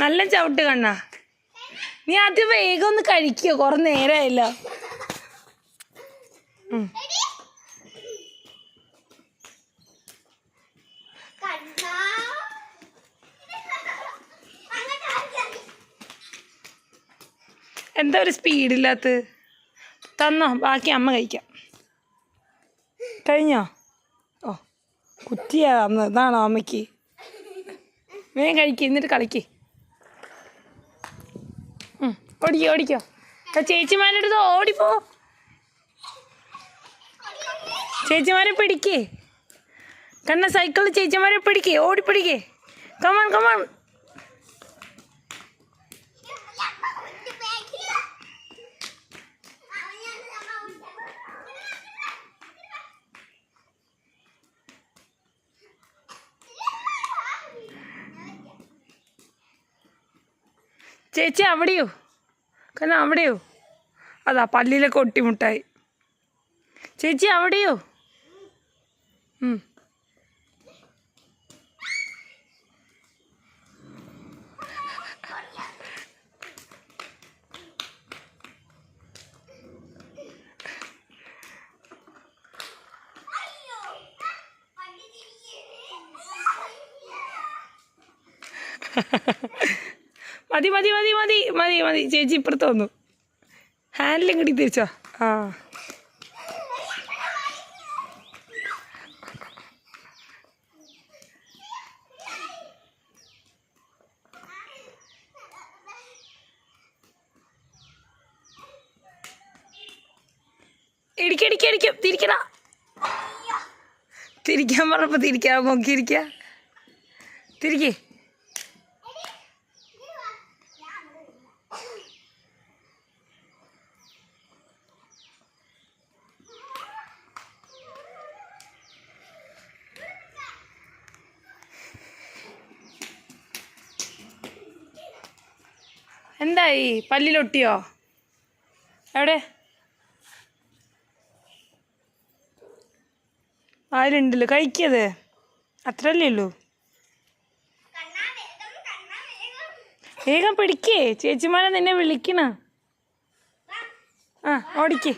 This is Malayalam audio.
നല്ല ചവിട്ട് കണ്ണാ. നീ അത് വേഗം ഒന്ന് കഴിക്കോ, കുറെ നേരമായല്ലോ. എന്താ ഒരു സ്പീഡില്ലാത്ത? തന്നോ, ബാക്കി അമ്മ കഴിക്കാം. കഴിഞ്ഞോ? ഓ, കുറ്റിയാ തന്നത്. ഇതാണോ അമ്മയ്ക്ക്? വേഗം കഴിക്കുക, എന്നിട്ട് കളിക്ക്. ഓടിക്കോ ഓടിക്കോ. ചേച്ചിമാരുടെ അടുത്ത് ഓടിപ്പോ. ചേച്ചിമാരെ പിടിക്കേ കണ്ണ. സൈക്കിളിൽ ചേച്ചിമാരെ പിടിക്കേ, ഓടിപ്പിടിക്കേ. Come on come on. ചേച്ചി അവിടെയോ? കാരണം അവിടെയോ? അതാ പല്ലിലെ കൊട്ടിമുട്ടായി. ചേച്ചി അവിടെയോ? മതി മതി മതി മതി മതി മതി. ചേച്ചി ഇപ്പുറത്ത് വന്നു. ഹാൻഡിലും കിട്ടി തിരിച്ചോ. ആ, ഇടിക്കടിക്കടിക്കും. തിരിക്കടാ. തിരിക്കാൻ പറഞ്ഞപ്പോൾ തിരിക്കാൻ നോക്കിയിരിക്ക. തിരിക്കേ. എന്തായി? പല്ലിലൊട്ടിയോ? എവിടെ? അതിലുണ്ടല്ലോ. കഴിക്കത് അത്രല്ലേ ഉള്ളൂ. വേഗം പിടിക്കേ, ചേച്ചിമാരെ നിന്നെ വിളിക്കണ. ആ, ഓടിക്കേ.